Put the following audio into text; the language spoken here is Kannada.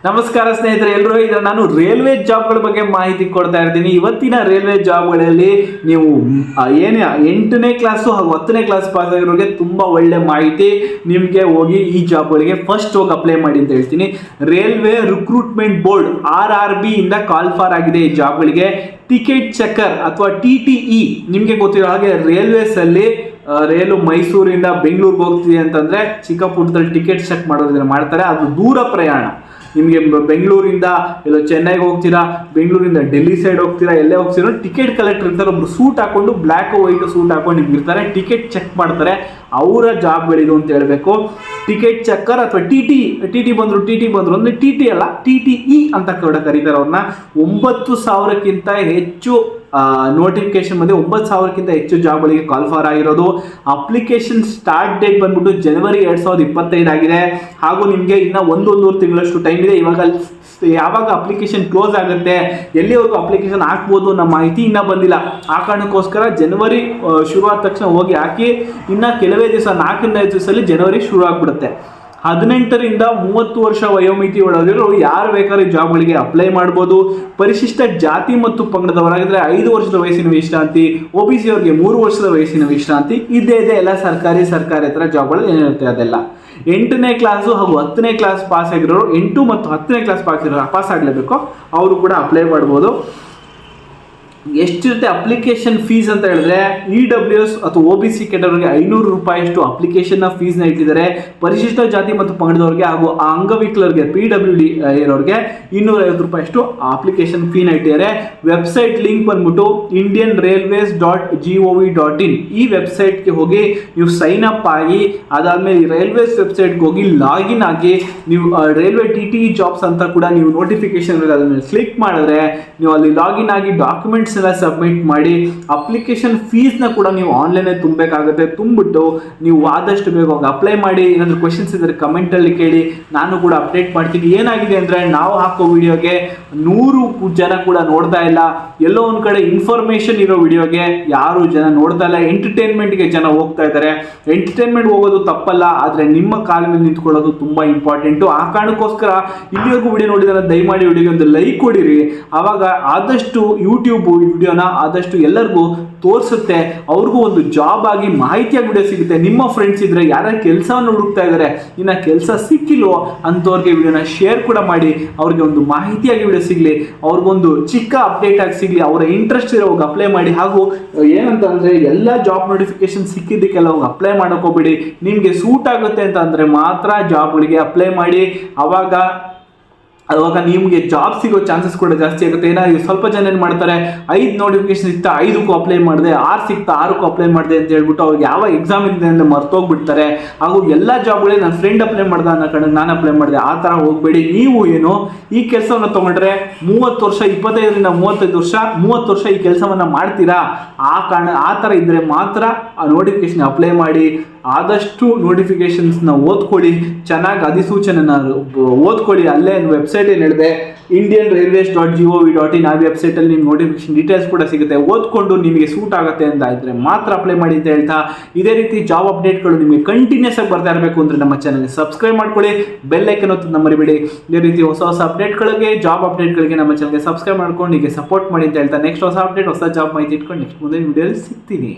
ನಮಸ್ಕಾರ ಸ್ನೇಹಿತರೆ, ಎಲ್ಲರೂ ಈಗ ನಾನು ರೈಲ್ವೆ ಜಾಬ್ಗಳ ಬಗ್ಗೆ ಮಾಹಿತಿ ಕೊಡ್ತಾ ಇರ್ತೀನಿ. ಇವತ್ತಿನ ರೈಲ್ವೆ ಜಾಬ್ಗಳಲ್ಲಿ ನೀವು 8ನೇ ಕ್ಲಾಸು ಹಾಗೂ 10ನೇ ಕ್ಲಾಸ್ ಪಾಸ್ ಆಗಿರೋರಿಗೆ ತುಂಬಾ ಒಳ್ಳೆ ಮಾಹಿತಿ. ನಿಮಗೆ ಹೋಗಿ ಈ ಜಾಬ್ಗಳಿಗೆ ಫಸ್ಟ್ ಹೋಗಿ ಅಪ್ಲೈ ಮಾಡಿ ಅಂತ ಹೇಳ್ತೀನಿ. ರೈಲ್ವೆ ರಿಕ್ರೂಟ್ಮೆಂಟ್ ಬೋರ್ಡ್ RRB ಇಂದ ಕಾಲ್ ಫಾರ್ ಆಗಿದೆ ಈ ಜಾಬ್ಗಳಿಗೆ. ಟಿಕೆಟ್ ಚೆಕರ್ ಅಥವಾ TTE, ನಿಮಗೆ ಗೊತ್ತಿರೋ ಹಾಗೆ ರೈಲ್ವೇಸ್ ಅಲ್ಲಿ ರೈಲು ಮೈಸೂರಿಂದ ಬೆಂಗಳೂರಿಗೆ ಹೋಗ್ತಿದೆ ಅಂತಂದ್ರೆ ಚಿಕ್ಕ ಪುಟ್ಟದಲ್ಲಿ ಟಿಕೆಟ್ ಚೆಕ್ ಮಾಡೋದನ್ನ ಮಾಡ್ತಾರೆ. ಅದು ದೂರ ಪ್ರಯಾಣ. ನಿಮಗೆ ಬೆಂಗಳೂರಿಂದ ಇಲ್ಲ ಚೆನ್ನೈಗೆ ಹೋಗ್ತೀರಾ, ಬೆಂಗಳೂರಿಂದ ಡೆಲ್ಲಿ ಸೈಡ್ ಹೋಗ್ತೀರಾ, ಎಲ್ಲೇ ಹೋಗ್ತೀರಾ, ಟಿಕೆಟ್ ಕಲೆಕ್ಟರ್ ಇರ್ತಾರೆ. ಒಬ್ರು ಸೂಟ್ ಹಾಕೊಂಡು ಬ್ಲ್ಯಾಕ್ ವೈಟ್ ಸೂಟ್ ಹಾಕೊಂಡು ನಿಮ್ಗೆ ಇರ್ತಾರೆ, ಟಿಕೆಟ್ ಚೆಕ್ ಮಾಡ್ತಾರೆ. ಅವರ ಜಾಬ್ಗಳಿದು ಅಂತ ಹೇಳಬೇಕು. ಟಿಕೆಟ್ ಚೆಕ್ಕರ್ ಅಥವಾ TT ಬಂದ್ರು ಅಂದ್ರೆ TT ಅಲ್ಲ, TTE ಅಂತ ಕೂಡ ಕರೀತಾರೆ ಅವ್ರನ್ನ. 9,000ಕ್ಕಿಂತ ಹೆಚ್ಚು ನೋಟಿಫಿಕೇಶನ್ ಬಂದು 9,000ಕ್ಕಿಂತ ಹೆಚ್ಚು ಜಾಬ್ಗಳಿಗೆ ಕಾಲ್ ಫಾರ್ ಆಗಿರೋದು. ಅಪ್ಲಿಕೇಶನ್ ಸ್ಟಾರ್ಟ್ ಡೇಟ್ ಬಂದ್ಬಿಟ್ಟು ಜನವರಿ 2025 ಆಗಿದೆ. ಹಾಗೂ ನಿಮಗೆ ಇನ್ನ ಒಂದೂವರೆ ತಿಂಗಳಷ್ಟು ಟೈಮ್ ಇದೆ. ಯಾವಾಗ ಅಪ್ಲಿಕೇಶನ್ ಕ್ಲೋಸ್ ಆಗುತ್ತೆ, ಎಲ್ಲಿವರೆಗೂ ಅಪ್ಲಿಕೇಶನ್ ಹಾಕ್ಬೋದು ಅನ್ನೋ ಮಾಹಿತಿ ಇನ್ನೂ ಬಂದಿಲ್ಲ. ಆ ಕಾರಣಕ್ಕೋಸ್ಕರ ಜನವರಿ ಶುರುವಾದ ತಕ್ಷಣ ಹೋಗಿ ಹಾಕಿ. ಇನ್ನು ಕೆಲವೇ ದಿವಸ 4-5 ದಿವಸದಲ್ಲಿ ಜನವರಿ ಶುರು ಆಗ್ಬಿಡುತ್ತೆ. 18ರಿಂದ 30 ವರ್ಷ ವಯೋಮಿತಿ ಒಳಗಿರೋ ಯಾರು ಬೇಕಾದ್ರೂ ಜಾಬ್ಗಳಿಗೆ ಅಪ್ಲೈ ಮಾಡ್ಬೋದು. ಪರಿಶಿಷ್ಟ ಜಾತಿ ಮತ್ತು ಪಂಗಡದವರಾಗಿದ್ರೆ 5 ವರ್ಷದ ವಯಸ್ಸಿನ ವಿಶ್ರಾಂತಿ, OBC ಅವರಿಗೆ 3 ವರ್ಷದ ವಯಸ್ಸಿನ ವಿಶ್ರಾಂತಿ ಇದೇ ಎಲ್ಲ ಸರ್ಕಾರೇತರ ಜಾಬ್ಗಳು ಏನಿರುತ್ತೆ ಅದೆಲ್ಲ. 8ನೇ ಕ್ಲಾಸು ಹಾಗೂ 10ನೇ ಕ್ಲಾಸ್ ಪಾಸ್ ಆಗಿರೋರು, 8 ಮತ್ತು 10ನೇ ಕ್ಲಾಸ್ ಪಾಸ್ ಆಗಲೇಬೇಕು, ಅವರು ಕೂಡ ಅಪ್ಲೈ ಮಾಡ್ಬೋದು. ಎಷ್ಟಿರುತ್ತೆ ಅಪ್ಲಿಕೇಶನ್ ಫೀಸ್ ಅಂತ ಹೇಳಿದ್ರೆ, EWS ಅಥವಾ OBC ಕೆಟಗರಿಗೆ 500 ರೂಪಾಯಿಯಷ್ಟು ಅಪ್ಲಿಕೇಶನ್ ಫೀಸ್ನ ಇಟ್ಟಿದ್ದಾರೆ. ಪರಿಶಿಷ್ಟ ಜಾತಿ ಮತ್ತು ಪಂಗಡದವರಿಗೆ ಹಾಗೂ ಅಂಗವಿಕಲರಿಗೆ PWD ಇರೋರಿಗೆ 250 ರೂಪಾಯಿಯಷ್ಟು ಅಪ್ಲಿಕೇಶನ್ ಫೀನ ಇಟ್ಟಿದ್ದಾರೆ. ವೆಬ್ಸೈಟ್ ಲಿಂಕ್ ಬಂದ್ಬಿಟ್ಟು indianrailways.gov.in. ಈ ವೆಬ್ಸೈಟ್ಗೆ ಹೋಗಿ ನೀವು ಸೈನ್ ಅಪ್ ಆಗಿ, ಅದಾದ್ಮೇಲೆ ರೈಲ್ವೇಸ್ ವೆಬ್ಸೈಟ್ಗೆ ಹೋಗಿ ಲಾಗಿನ್ ಆಗಿ, ನೀವು ರೈಲ್ವೆ TTE ಜಾಬ್ಸ್ ಅಂತ ಕೂಡ ನೀವು ನೋಟಿಫಿಕೇಶನ್ ಅದನ್ನ ಕ್ಲಿಕ್ ಮಾಡಿದ್ರೆ ನೀವು ಅಲ್ಲಿ ಲಾಗಿನ್ ಆಗಿ ಡಾಕ್ಯುಮೆಂಟ್ಸ್ ಎಲ್ಲ ಸಬ್ಮಿಟ್ ಮಾಡಿ ಅಪ್ಲಿಕೇಶನ್ ಫೀಸ್ನ ಕೂಡ ನೀವು ಆನ್ಲೈನಲ್ಲಿ ತುಂಬಬೇಕಾಗುತ್ತೆ. ತುಂಬಿಟ್ಟು ನೀವು ಆದಷ್ಟು ಬೇಗ ಹೋಗಿ ಅಪ್ಲೈ ಮಾಡಿ. ಏನಾದರೂ ಕ್ವೆಶನ್ಸ್ ಇದ್ದರೆ ಕಮೆಂಟಲ್ಲಿ ಕೇಳಿ, ನಾನು ಕೂಡ ಅಪ್ಡೇಟ್ ಮಾಡ್ತೀನಿ. ಏನಾಗಿದೆ ಅಂದರೆ, ನಾವು ಹಾಕೋ ವಿಡಿಯೋಗೆ 100 ಜನ ಕೂಡ ನೋಡ್ತಾ ಇಲ್ಲ. ಎಲ್ಲೋ ಒಂದು ಕಡೆ ಇನ್ಫಾರ್ಮೇಷನ್ ಇರೋ ವಿಡಿಯೋಗೆ ಯಾರು ಜನ ನೋಡ್ತಾ ಇಲ್ಲ. ಎಂಟರ್ಟೈನ್ಮೆಂಟ್ಗೆ ಜನ ಹೋಗ್ತಾ ಇದ್ದಾರೆ. ಎಂಟರ್ಟೈನ್ಮೆಂಟ್ ಹೋಗೋದು ತಪ್ಪಲ್ಲ, ಆದರೆ ನಿಮ್ಮ ಕಾಲ ಮೇಲೆ ನಿಂತ್ಕೊಳ್ಳೋದು ತುಂಬ ಇಂಪಾರ್ಟೆಂಟು. ಆ ಕಾರಣಕ್ಕೋಸ್ಕರ ಇಲ್ಲಿವರೆಗೂ ವಿಡಿಯೋ ನೋಡಿದ್ರೆ ದಯಮಾಡಿ ವಿಡಿಯೋಗೆ ಒಂದು ಲೈಕ್ ಕೊಡಿರಿ. ಆವಾಗ ಆದಷ್ಟು ಯೂಟ್ಯೂಬ್ ವಿಡಿಯೋನ ಆದಷ್ಟು ಎಲ್ಲರಿಗೂ ತೋರಿಸುತ್ತೆ. ಅವ್ರಿಗೂ ಒಂದು ಜಾಬ್ ಆಗಿ ಮಾಹಿತಿಯಾಗಿ ವಿಡಿಯೋ ಸಿಗುತ್ತೆ. ನಿಮ್ಮ ಫ್ರೆಂಡ್ಸ್ ಇದ್ರೆ ಯಾರ್ಯಾರು ಕೆಲಸವನ್ನು ಹುಡುಕ್ತಾ ಇದ್ದಾರೆ, ಇನ್ನು ಕೆಲಸ ಸಿಕ್ಕಿಲ್ವೋ ಅಂಥವ್ರಿಗೆ ವಿಡಿಯೋನ ಶೇರ್ ಕೂಡ ಮಾಡಿ. ಅವ್ರಿಗೆ ಒಂದು ಮಾಹಿತಿಯಾಗಿ ವಿಡಿಯೋ ಸಿಗಲಿ, ಅವ್ರಿಗೊಂದು ಚಿಕ್ಕ ಅಪ್ಡೇಟ್ ಆಗಿ ಸಿಗಲಿ. ಅವರ ಇಂಟ್ರೆಸ್ಟ್ ಇರೋ ಹೋಗಿ ಅಪ್ಲೈ ಮಾಡಿ. ಹಾಗೂ ಏನಂತ ಅಂದರೆ, ಎಲ್ಲ ಜಾಬ್ ನೋಟಿಫಿಕೇಶನ್ ಸಿಕ್ಕಿದ್ದಕ್ಕೆಲ್ಲ ಹೋಗಿ ಅಪ್ಲೈ ಮಾಡೋಕೋಬೇಡಿ. ನಿಮಗೆ ಸೂಟ್ ಆಗುತ್ತೆ ಅಂತ ಅಂದರೆ ಮಾತ್ರ ಜಾಬ್ಗಳಿಗೆ ಅಪ್ಲೈ ಮಾಡಿ. ಅವಾಗ ನಿಮಗೆ ಜಾಬ್ ಸಿಗೋ ಚಾನ್ಸಸ್ ಕೂಡ ಜಾಸ್ತಿ ಆಗುತ್ತೆ. ಏನಾದ್ರು ಸ್ವಲ್ಪ ಜನ ಏನು ಮಾಡ್ತಾರೆ, 5 ನೋಟಿಫಿಕೇಶನ್ ಸಿಗ್ತಾ 5ಕ್ಕೂ ಅಪ್ಲೈ ಮಾಡಿದೆ, 6 ಸಿಗ್ತಾ 6ಕ್ಕೂ ಅಪ್ಲೈ ಮಾಡಿದೆ ಅಂತ ಹೇಳ್ಬಿಟ್ಟು ಅವ್ರಿಗೆ ಯಾವ ಎಕ್ಸಾಮ್ ಇದೆ ಅಂತ ಮರ್ತೋಗ್ಬಿಡ್ತಾರೆ. ಹಾಗೂ ಎಲ್ಲ ಜಾಬ್ಗಳೇ ನನ್ನ ಫ್ರೆಂಡ್ ಅಪ್ಲೈ ಮಾಡ್ದೆ ಅನ್ನೋ ಕಡೆಗೆ ನಾನು ಅಪ್ಲೈ ಮಾಡಿದೆ, ಆ ಥರ ಹೋಗಬೇಡಿ. ನೀವು ಏನು ಈ ಕೆಲಸವನ್ನು ತೊಗೊಂಡ್ರೆ 30 ವರ್ಷ, 25ರಿಂದ 35 ವರ್ಷ, 30 ವರ್ಷ ಈ ಕೆಲಸವನ್ನು ಮಾಡ್ತೀರಾ. ಆ ಥರ ಇದ್ದರೆ ಮಾತ್ರ ಆ ನೋಟಿಫಿಕೇಶನ್ ಅಪ್ಲೈ ಮಾಡಿ. ಆದಷ್ಟು ನೋಟಿಫಿಕೇಶನ್ಸ್ನ ಓದ್ಕೊಳ್ಳಿ, ಚೆನ್ನಾಗಿ ಅಧಿಸೂಚನೆನ ಓದ್ಕೊಳ್ಳಿ. ಅಲ್ಲೇ ವೆಬ್ಸೈಟ್ ಏನು ಹೇಳಿದೆ, indianrailways.gov.in. ಆ ವೆಬ್ಸೈಟಲ್ಲಿ ನಿಮ್ಮ ನೋಟಿಫಿಕೇಶನ್ ಡೀಟೇಲ್ಸ್ ಕೂಡ ಸಿಗುತ್ತೆ. ಓದ್ಕೊಂಡು ನಿಮಗೆ ಸೂಟ್ ಆಗುತ್ತೆ ಅಂತ ಇದ್ದರೆ ಮಾತ್ರ ಅಪ್ಲೈ ಮಾಡಿ ಅಂತ ಹೇಳ್ತಾ, ಇದೇ ರೀತಿ ಜಾಬ್ ಅಪ್ಡೇಟ್ಗಳು ನಿಮಗೆ ಕಂಟಿನ್ಯೂಸ್ ಆಗಿ ಬರ್ತಾ ಇರಬೇಕು ಅಂದರೆ ನಮ್ಮ ಚಾನಲ್ಗೆ ಸಬ್ಸ್ಕ್ರೈಬ್ ಮಾಡ್ಕೊಳ್ಳಿ, ಬೆಲ್ ಐಕನ್ ಒತ್ತೋದನ್ನ ಮರಿಬೇಡಿ. ಇದೇ ರೀತಿ ಹೊಸ ಅಪ್ಡೇಟ್ಗಳಿಗೆ, ಜಾಬ್ ಅಪ್ಡೇಟ್ಗಳಿಗೆ ನಮ್ಮ ಚಾನಲ್ಗೆ ಸಬ್ಸ್ಕ್ರೈಬ್ ಮಾಡ್ಕೊಂಡು ಹೀಗೆ ಸಪೋರ್ಟ್ ಮಾಡಿ ಅಂತ ಹೇಳ್ತಾ, ನೆಕ್ಸ್ಟ್ ಹೊಸ ಅಪ್ಡೇಟ್, ಹೊಸ ಜಾಬ್ ಮಾಹಿತಿ ಇಟ್ಕೊಂಡು ನೆಕ್ಸ್ಟ್ ಮುಂದೆ ವಿಡಿಯೋಲಿ ಸಿಗ್ತೀನಿ.